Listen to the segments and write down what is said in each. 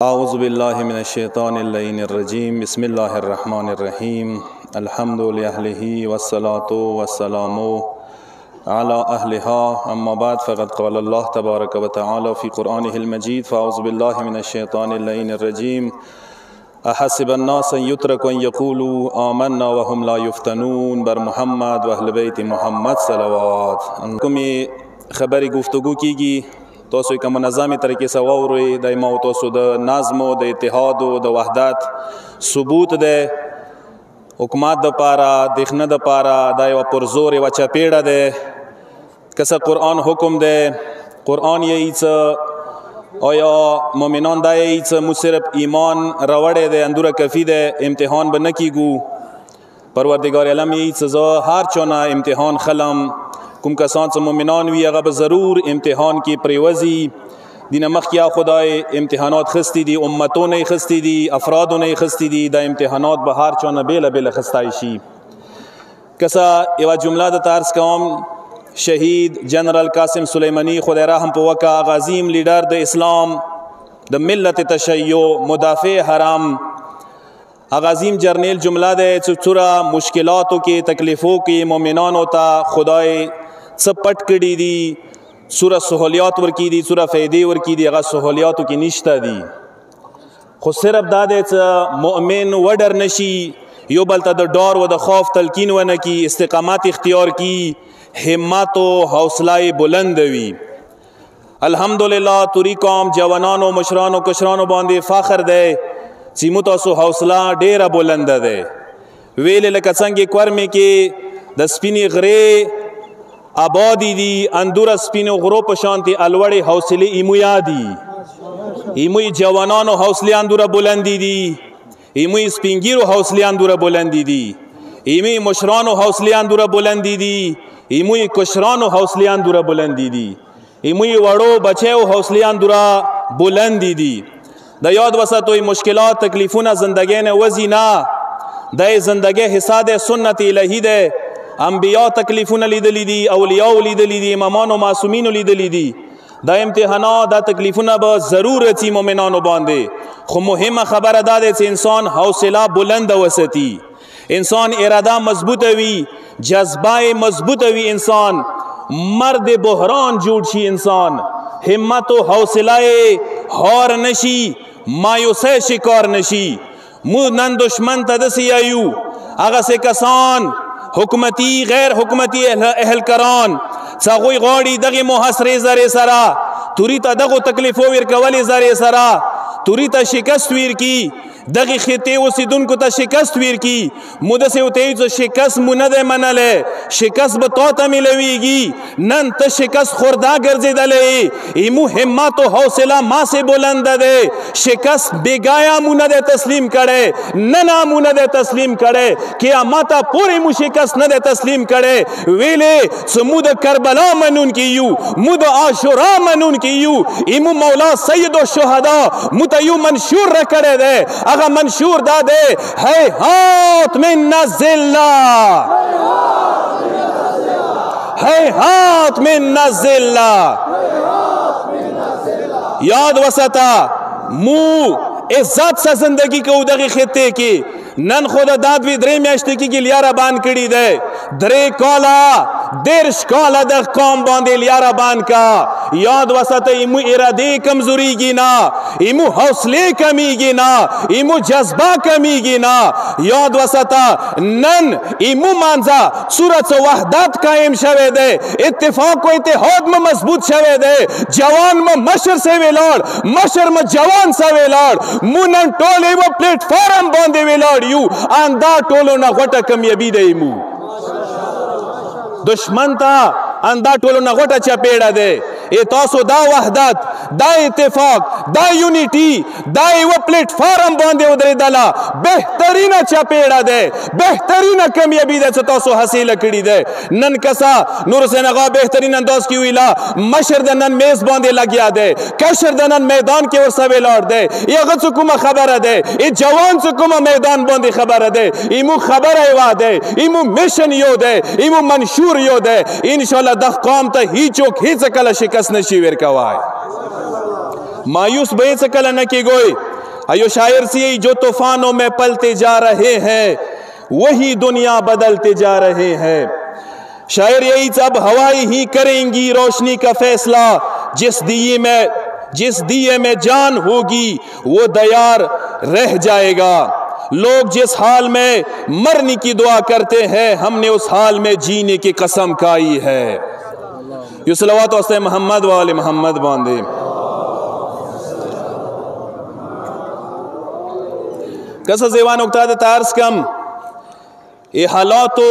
أعوذ بالله من الشيطان اللعين الرجيم بسم الله الرحمن الرحيم الحمد لأهله والصلاة والسلام على أهلها أما بعد فقد قال الله تبارك وتعالى في قرآنه المجيد فأعوذ بالله من الشيطان اللعين الرجيم أحسب الناس أن يتركوا أن يقولوا آمنا وهم لا يفتنون بر محمد و اهل بیت محمد صلوات. کومې خبرې گفتگو کیږي تاسو که منظمې طریقې سره واورئ د ما او تاسو د نظم او د اتحاد او د وحدت ثبوت دی حکومت دپاره دښنه دپاره دا یوه پرزور یوه چپېړه دی که څه قرآن حکم دی قرآن یې څه آیا مؤمنان دا یې څه موږ صرف ایمان راوړی دی اندوره کفي دی امتحان به نه کیږو پروردگار علم یې څه زه هر چا نه امتحان خلم کوم کسان چې مؤمنان وي هغه به ضرور امتحان کې پریوزي دینه مخکې خدای امتحانات خستی دي امتونه یې خستی دي افرادونه یې خستی دي دا امتحانات به هر چا نه بیله بیله خستی شي کسا یوه جمله د عرض کوم شهید جنرال قاسم سلیمانی خدای رحم په وکا عظیم لیډر د اسلام د ملت تشیع مدافع حرام عظیم جرنیل جمله ده چې څوره مشکلاتو کې تکلیفو کې مؤمنانو ته خدای څه پټ کړي دي څوره سهولیات ورکړي دي څوره فایدې ورکړي دي هغه سهولیاتو کې نشته دي خو صرف دا دی چې مؤمن وډر نشي یو بل ته د ډار و د خوف تلقین ونه کی استقامت اختیار کی همت و حوصله بلند وي الحمدلله توری قوم جوانانو مشرانو کشرانو باندې فخر دی چې مو تاسو حوصله ډیره بلنده ده ویلې لکه څنګه کورمې کې د سپینې غرې آبادی دي اندوره سپینو غرو په شانتي الوړې حوصلې ایمو یادي ایمو جوانانو حوصلې اندوره بلندې دي ایمو سپینګیرو حوصلې اندوره بلندې دي ایمو مشرانو حوصلې اندوره بلندې دي ایمو کشرانو حوصلې اندوره بلندې دي ایمو وړو بچو حوصلې اندوره بلندې دي د یاد وساتوی مشکلات تکلیفونه زندگی نه وزي نه د زندگی حصہ ده سنت الهی ده انبیا تکلیفونه لیدلی دي اولیاء لیدلی دي امامان او معصومین لیدلی دي د امتحانات د تکلیفونه به ضرورت مؤمنانو باندې خو مهمه خبره ده چې انسان حوصله بلند وساتي انسان اراده مضبوطه وي جذبه مضبوطه وي انسان مرد بحران جوړ شي انسان همت و حوصله هار نشي مایوسه شکار نشي مو نن دشمن ته دسی آیو هغه سه کسان حکومتي غیر حکومتي اهلکاران څاغوی غاړي دغه محاصره زره سره توری ته دغه تکلیفو ورکولې زره سره توری ته شکست ویر کی دغه خطه اوسیدونکو ته شکست ویر کی موده سه وته چې شکست مونږ نه منله شکست به تو ته ملويږي نن ته شکست خوردا ګرځیدلې ایمو همت او حوصله ما سه بلند ده شکست بیگایا مونږ نه تسلیم کړي نه مونږ نه تسلیم کړي قیامت پورې مو شکست نه تسلیم کړي ویلې سمود کربلا منون کیو مود عاشورا منون کیو ایمو مولا سید الشهدا متیو منشور را کړي ده اغا منشور داده هیهات من نزلنا هیهات من نزلنا یاد وسطا مو عزت سا زندگی کو دغی خطے کی نن خود داد وی درې میاشتې کې لیاره بان کړي ده درې کاله دیرش کاله د قوم باندې لیاره بان کا یاد وساته ایمو اراده کمزوریږي نه ایمو حوصله کمیږي نه ایمو جذبه کمیږي نه یاد وساته نن ایمو مانځه صورت وحدت قائم شوه ده اتفاق و اتحاد میں مضبوط شوه ده جوان میں مشر سے ویلاړ مشر میں جوان سے ویلاړ مو نن ټول یو پلیټ فارم باندې ویلاړ یو اندا ټولو نه غټه کمیابی دی مو دشمن ته اندا ټولو نه غټه چپېړه ده ای تاسو دا وحدت دا اتفاق دا یونیټي دا یو پلیټ فارم باندې ودرېدله بهترینه چپېړه ده بهترینه کمیابی ده چې تاسو حاصله کړې ده نن کسا نور حسین اغا بهترین انداز کې ویلا مشر د نن میز باندې لګیا ده کشر د نن میدان کې ورسره ولاړ ده یغه څه کومه خبره ده ای جوان څه کومه میدان باندې خبره ده ایمو خبره یو ده ایمو میشن یو ده ایمو منشور یو ده ان شاء الله د قوم ته هیڅ کله شکست نشي ورکوای مایوس به څه کله نه کیږي अयो शायर से जो तूफानों में पलते जा रहे हैं वही दुनिया बदलते जा रहे हैं। शायर यही सब हवाएं ही करेंगी रोशनी का फैसला, जिस दिए में जान होगी वो दयार रह जाएगा। लोग जिस हाल में मरने की दुआ करते हैं हमने उस हाल में जीने की कसम खाई है। ये सलवात वास्ते मोहम्मद वाले मोहम्मद बांधे। कसा जेवान उक्ताद तार्स कम ए हालात तो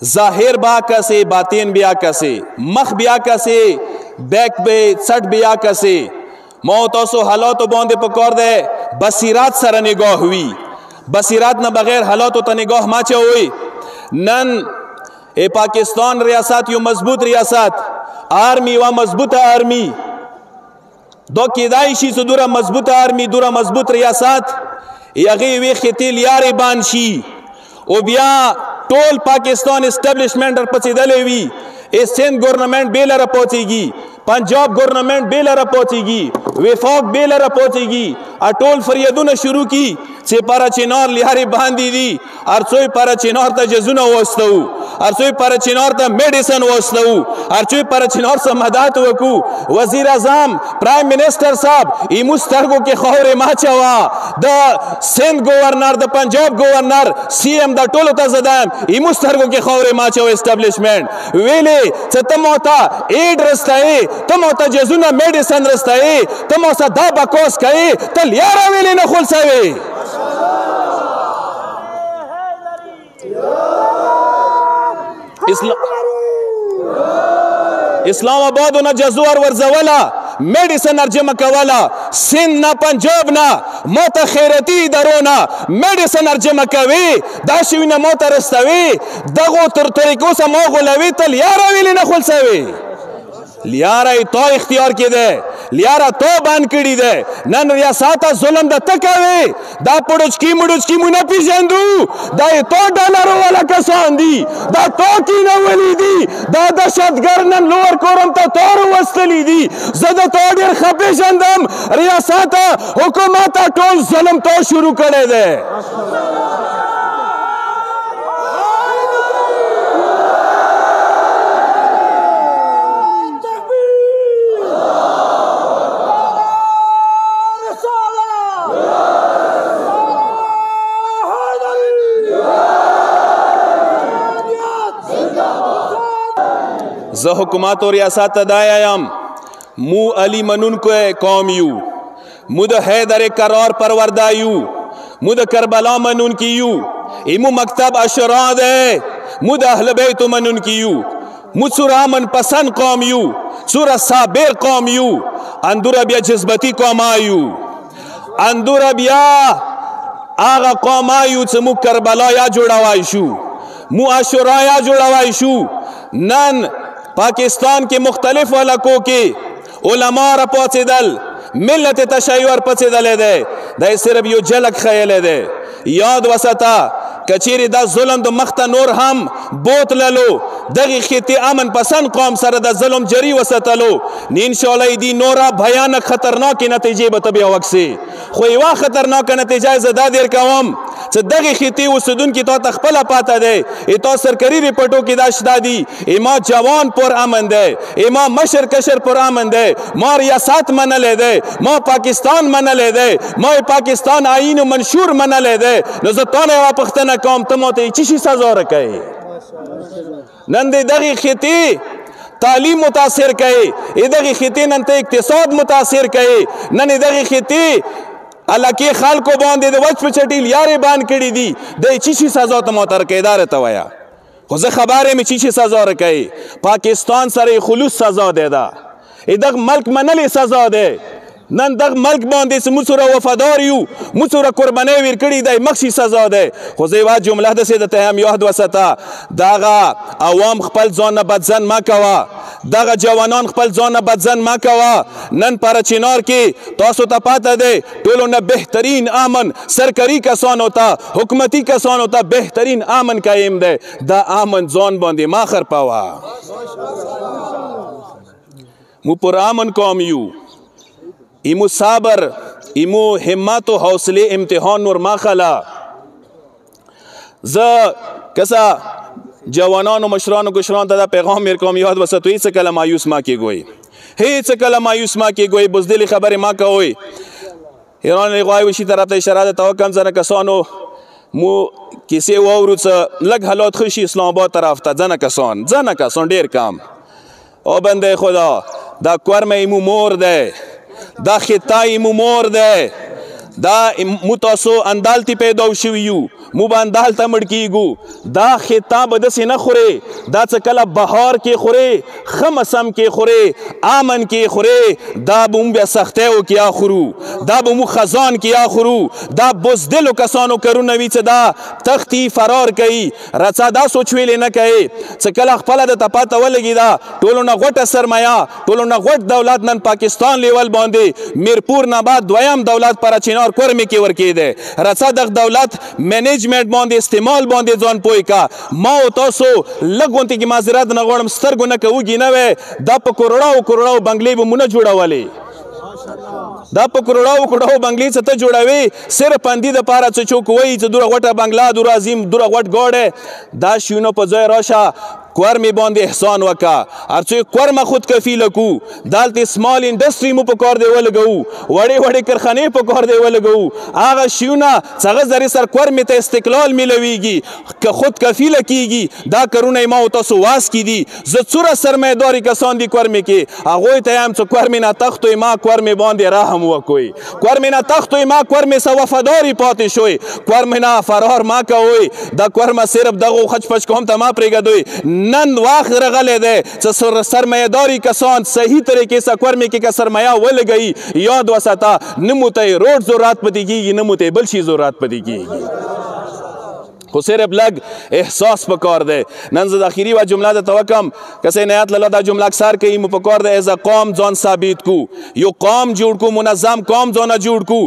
जाहिर बा कसे बातिन बिया कसे मख बिया कसे बैक बे सट बिया कसे मौत सो हालात तो बांधे पकड़ दे बसीरात सर निगाह हुई बसीरात न बगैर हालात तो निगाह माचे हुई नन ए पाकिस्तान रियासत यो मजबूत रियासत आर्मी व मजबूत आर्मी दो किदाइशी से दूरा मजबूत आर्मी दूरा मजबूत रियासत यगी वे खितिल यारे बानशी ओ बिया टोल पाकिस्तान एस्टेब्लिशमेंट और पचीदले हुई ए सिंध गवर्नमेंट बेलर पहुंचेगी पंजाब गवर्नमेंट बेलर पहुंचेगी विफाक बेलर पहुंचेगी और टोल फरियादों ने शुरू की से पारा चिनौर लिहारी बांधी दी और सोई पारा चिनौर ता जजुना वस्तु और सोई पारा चिनौर ता मेडिसिन वस्तु और सोई पारा चिनौर सा मदद वकू वजीर आजम प्राइम मिनिस्टर साहब ई मुस्तरगो के खौरे माचवा द सिंध गवर्नर द पंजाब गवर्नर सीएम द टोल ता जदाम ई मुस्तरगो के खौरे माचवा एस्टेब्लिशमेंट वेले तमोता एड रस्ताए तमोता जजुना मेडिसिन रस्ताए तमोसा दा बकोस कए तल यारा वेले न खुलसावे इस्लामाबाद ना जजुआर वर्जवाला मेडिसिन अर्जमा कवाला सिंध ना पंजाब ना मोता खैरती दरोना मेडिसिन अर्जमा कवे दाशिवी ना मोता रस्तवे दगो तरीकों से मोगलवी तल यारा वेली ना खुलसावे लियारा तो इख्तियार के दे लियारा तो बान कड़ी दे नन रियासत जुल्म द तकावे दा पड़ोच की मुना पिजंदू दा तो डॉलरों वाला कसान दी दा तो की नवली दी दा दशतगर नन लोअर कोरम ता तोर वस्तली दी जदा तो डर खपे जंदम रियासत हुकूमत टोल जुल्म तो शुरू करे दे। ज हुकूमत और रियासत दायाम मु अली मनून को कौम यू मुद हैदर करार परवरदा यू मुद करबला मनून की यू इमु मकतब अशराद है मुद अहल बैत मनून की यू मुसुरा मन पसंद कौम यू सुरा साबिर कौम यू अंदुर बिया जज्बती कौम आयू अंदुर बिया आगा कौम आयू से मु करबला या जुड़ावाइशु मु अशरा या जुड़ावाइशु नन पाकिस्तान के मुख्तलिफ इलाकों के उलमा पहुंचे दल मिलत तशय्युर पचे दले दे दे सिर्फ यो झलक ख्याल दे याद वसता कचेरी दा जुल्म द मख्ता नूर हम बोत ललो दगी खेती अमन पसंद कौम सर दा जुल्म जरी वसतलो इंशाअल्लाह दी नोरा भयानक खतरनाक नतीजे बतबिया वक्त से खोईवा खतरनाक नतीजा जदा देर कवम दगी खेती उसदुन की तो तखपला पाता दे ये तो सरकारी रिपोर्टों की दाशदा दी इमा जवान पर अमन दे इमा मशर कशर पर अमन दे मां रियासत मन ले दे मां पाकिस्तान मन ले दे मां पाकिस्तान आईन मंशूर मन ले दे नजतोने वा पख्तना कौम तमोते चिशी सजा रखे नंदे दगी खेती तालीम मुतासिर कहे इदगी खेती नंते इक्तिसाद मुतासिर कहे नन इदगी खेती अल्लाह के खाल को बांधे दे वच चटील यारे बान कड़ी दी दे चिशी सजा तो मोतर केदार तवया खुद खबारे में चिशी सजा रखे पाकिस्तान सरे खुलूस सजा दे दा इदग मल्क मनली सजा दे नन दग मल्क बांधे से मुसुरा वफादार यू मुसुरा कुर्बाने वीर कड़ी दे मक्सी सजा दे खुजेवा जुमला दे से दते हम यहद वसता दागा अवाम खपल जोन बदजन मा कवा दागा जवानान खपल जोन बदजन मा कवा नन पर चिनार के तोसो तपाता दे टोलो न बेहतरीन आमन सरकारी कसान होता हुकूमती कसान होता बेहतरीन आमन कायम दे दा आमन जोन बांधे माखर पावा मु पुर आमन कौम यू इमु साबर ایمو همت و حوصله امتحان نور ماخلا زه کسا جوانان و مشران و گشران ته دا پیغام میرکوم یاد وساتو هیڅ کله مایوس ما کیږئ هیڅ کله مایوس ما کیږئ بزدلی خبرې ما کوئ ایران غوای وشي طرف ته اشاره ده توکم زنه کسانو مو کیسې واورو څه لږ حالات ښه شي اسلام آباد طرف ته ځنه کسان ډېر کم او بنده خدا دا کورم ایمو مور ده دا خطه ایمو مور ده دا مو تاسو اندالتی پیدا شوي یو مو به اندال ته مړ کیږو دا خطه به داسې نه خورې دا څه کله بهار کې خورې ښه موسم کې خورې امن کې خورې دا به مو بیا سختیو کې آخورو دا به مو خزان کې آخورو دا بزدلو کسانو کارونه وي چې دا تختی فرار کوي رڅه دا سوچ ویلې نه کوي چې کله خپله درته پته ولګي دا ټولو نه غوټه سرمایه ټولو نه غوټ دولت نن پاکستان لیول باندې میرپور نه بعد دویم دولت پر چینار کورمې کې ورکېده رڅه دغه دولت مینجمنټ باندې استعمال باندې ځان پوه کا ما او تاسو لږ غونتې کې معذرت نه غواړم سترګو نه که وږي نه وی دا په کروڑاو بنګلې به مونه جوړولې دا په کروڑاو بنګلې څه ته جوړوي صرف پندي دپاره څه څوک وایي چې دوره غوټه بنګله دوره عظیم دوره غوټ ګاډی دا شیونه په ځای راشه کورمې باندې احسان وکا هرڅوی کورمه خود کفیله کو دالته سمال انډسټري مو په کار دی ولګو وړې کارخانې په کار دی ولګو هغه شیونه چې هغه ذرې سر کورمې ته استقلال میلویږي که خود کفیله کیږي دا کارونه ما او تاسو واس کی دي زه څوره سرمایهداري کسان دي کورمې کې هغوی ته یم چې کورمې نه تختوی ما کورمې باندې رحم وکوئ کورمې نه تختوی ما کورمې سه وفاداري پاتې شوی کورمې نه فرار ما کوئ دا کورمه صرف دغو خچ پچ کوم ته ما پرېږدوئ نن وخت رغلی دی چې سرمایهداري کسان صحیح طریقې سره کورمې کې که سرمایه ولګوي یاد وساته نه مو ته روډ ضرورت پدې کېږي نه مو ته بل شي ضرورت پدې کېږي خو صرف لږ احساس پکار دی نن زه د اخري یوه جمله درته وکړم که سینایت لاله دا جمله اکثر کوي مو پکار دی ایز قوم ځان ثابت کو یو قوم جوړ کو منظم قوم ځانه جوړ کو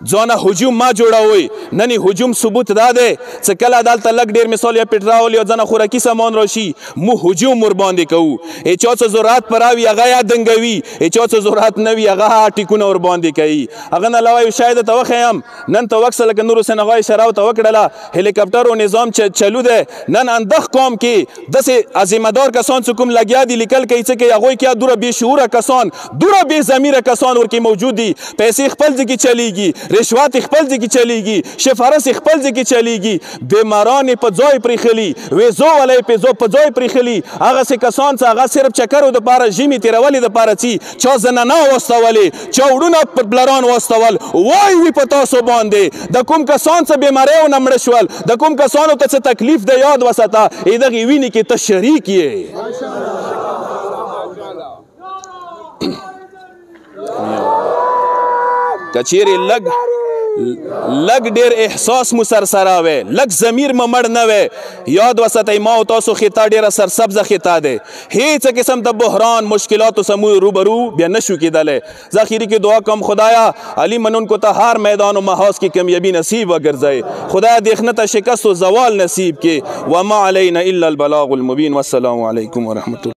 ځانه هجوم ما جوړوئ نن هجوم ثبوت دا دی چې کله دلته لږ ډېر مثال یا پټرول یا ځنه خوراکي سامان راشي مو هجوم ورباندې کوو هیچا څه ضرورت پر وي هغه یا دنګوي هیچا څه ضرورت نه وي هغه ټیکونه ورباندې کوي هغه نه علاوه یو شاید ته وښیم نن ته وکسه لکه نورو سنغا اشاره ورته وکړله هلیکاپټر و نظام چلو دی نن اندخ قوم کې داسې عظیمهدار کسان چې کوم لګیا دي لیکل کوي څه کوي هغوی کې دوره بېشعوره کسان دوره بې ضمیره کسان ورکې موجود دي پیسې خپل ځای کې چلیږي رشوت خپل ځای کې چلیږي شفارس خپل ځای کې چلیږي بیماران په ځای پرېښلي ویزو والی په ځای پرېښلي هغسې کسان چې هغه صرف چکرو دپاره ژمي تېرولې دپاره څي چا زنانه واستولې چا وړونه پر بلران واستول وای وي په تاسو باندې د کوم کسان څه بیماریو نه مړه شول د کوم کسانو ته څه تکلیف دی یاد وساته دغې وینې کې ته شریک یې که چیرې لږ ډېر احساس مو سرسره وی لږ ضمیر مو مړ نه وی یاد وساتئ ما او تاسو خطه ډېره سرسبزه خطه دی هیڅ قسم د بحران مشکلاتو سره مو روبرو بیا نشو کېدلی زه اخري کې دعا کوم خدایا علي منونکو ته هر میدان و محاذ کې کامیابي نصیب وګرځئ خدایا دښنه ته شکست و زوال نصیب کې وما علینا الا البلاغ المبین والسلام علیکم ورحمة الله